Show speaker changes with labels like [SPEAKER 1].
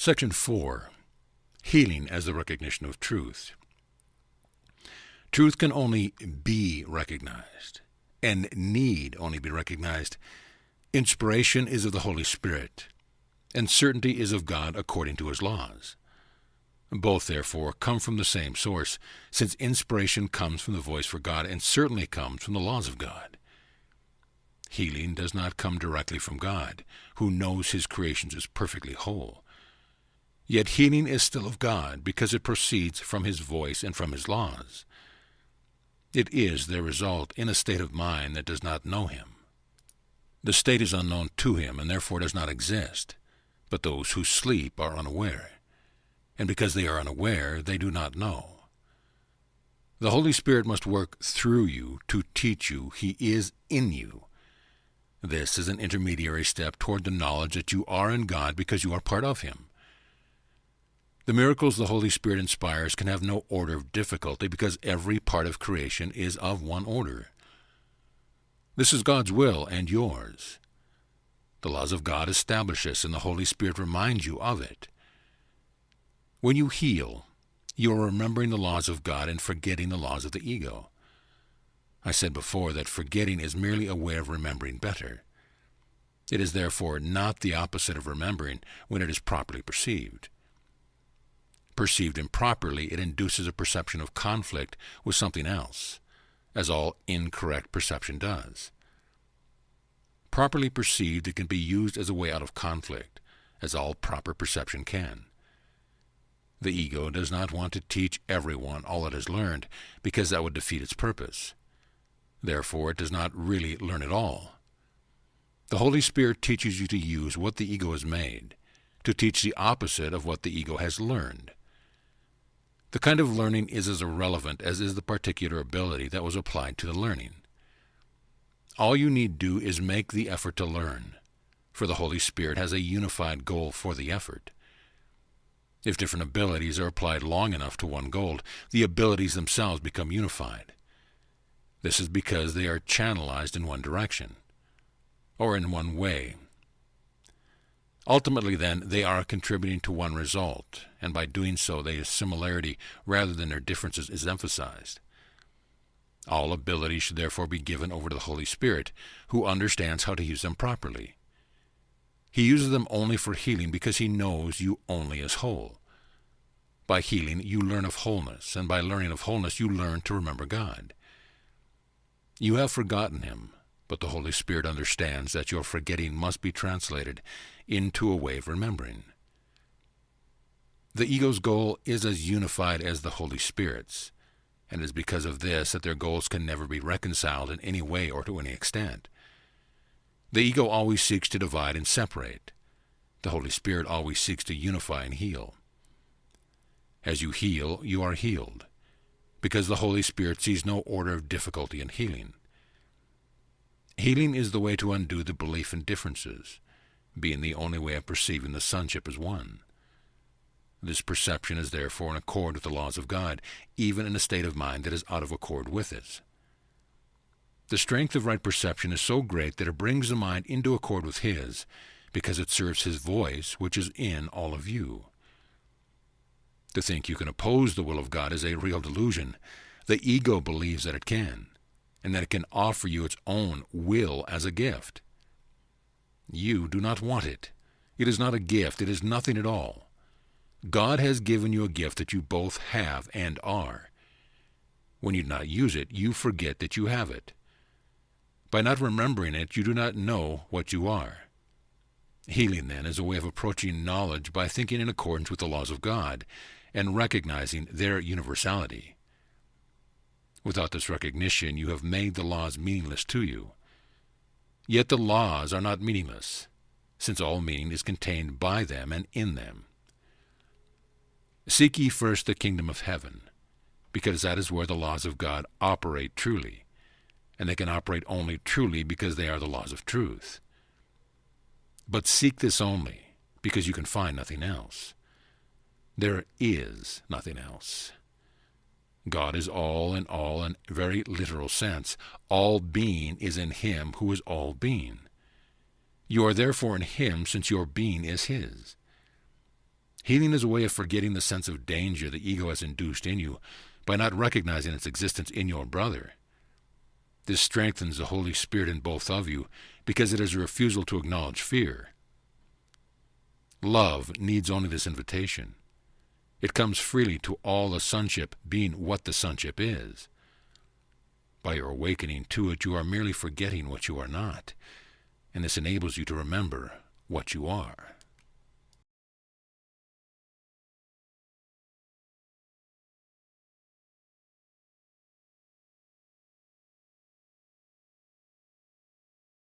[SPEAKER 1] Section 4. Healing as the recognition of truth. Truth can only be recognized, and need only be recognized. Inspiration is of the Holy Spirit, and certainty is of God according to His laws. Both, therefore, come from the same source, since inspiration comes from the voice for God and certainly comes from the laws of God. Healing does not come directly from God, who knows His creations as perfectly whole. Yet healing is still of God, because it proceeds from His voice and from His laws. It is their result in a state of mind that does not know Him. The state is unknown to Him, and therefore does not exist, but those who sleep are unaware. And because they are unaware, they do not know. The Holy Spirit must work through you to teach you He is in you. This is an intermediary step toward the knowledge that you are in God because you are part of Him. The miracles the Holy Spirit inspires can have no order of difficulty because every part of creation is of one order. This is God's will and yours. The laws of God establish this, and the Holy Spirit reminds you of it. When you heal, you are remembering the laws of God and forgetting the laws of the ego. I said before that forgetting is merely a way of remembering better. It is therefore not the opposite of remembering when it is properly perceived. Perceived improperly, it induces a perception of conflict with something else, as all incorrect perception does. Properly perceived, it can be used as a way out of conflict, as all proper perception can. The ego does not want to teach everyone all it has learned, because that would defeat its purpose. Therefore, it does not really learn it all. The Holy Spirit teaches you to use what the ego has made, to teach the opposite of what the ego has learned. The kind of learning is as irrelevant as is the particular ability that was applied to the learning. All you need do is make the effort to learn, for the Holy Spirit has a unified goal for the effort. If different abilities are applied long enough to one goal, the abilities themselves become unified. This is because they are channelized in one direction, or in one way. Ultimately, then, they are contributing to one result, and by doing so, their similarity rather than their differences is emphasized. All abilities should therefore be given over to the Holy Spirit, who understands how to use them properly. He uses them only for healing because He knows you only as whole. By healing, you learn of wholeness, and by learning of wholeness, you learn to remember God. You have forgotten Him, but the Holy Spirit understands that your forgetting must be translated into a way of remembering. The ego's goal is as unified as the Holy Spirit's, and it is because of this that their goals can never be reconciled in any way or to any extent. The ego always seeks to divide and separate. The Holy Spirit always seeks to unify and heal. As you heal, you are healed, because the Holy Spirit sees no order of difficulty in healing. Healing is the way to undo the belief in differences, being the only way of perceiving the sonship as one. This perception is therefore in accord with the laws of God, even in a state of mind that is out of accord with it. The strength of right perception is so great that it brings the mind into accord with His, because it serves His voice, which is in all of you. To think you can oppose the will of God is a real delusion. The ego believes that it can, and that it can offer you its own will as a gift. You do not want it. It is not a gift. It is nothing at all. God has given you a gift that you both have and are. When you do not use it, you forget that you have it. By not remembering it, you do not know what you are. Healing, then, is a way of approaching knowledge by thinking in accordance with the laws of God and recognizing their universality. Without this recognition, you have made the laws meaningless to you. Yet the laws are not meaningless, since all meaning is contained by them and in them. Seek ye first the kingdom of heaven, because that is where the laws of God operate truly, and they can operate only truly because they are the laws of truth. But seek this only, because you can find nothing else. There is nothing else. God is all in all in a very literal sense. All being is in Him who is all being. You are therefore in Him, since your being is His. Healing is a way of forgetting the sense of danger the ego has induced in you by not recognizing its existence in your brother. This strengthens the Holy Spirit in both of you because it is a refusal to acknowledge fear. Love needs only this invitation. It comes freely to all the sonship being what the sonship is. By your awakening to it, you are merely forgetting what you are not, and this enables you to remember what you are.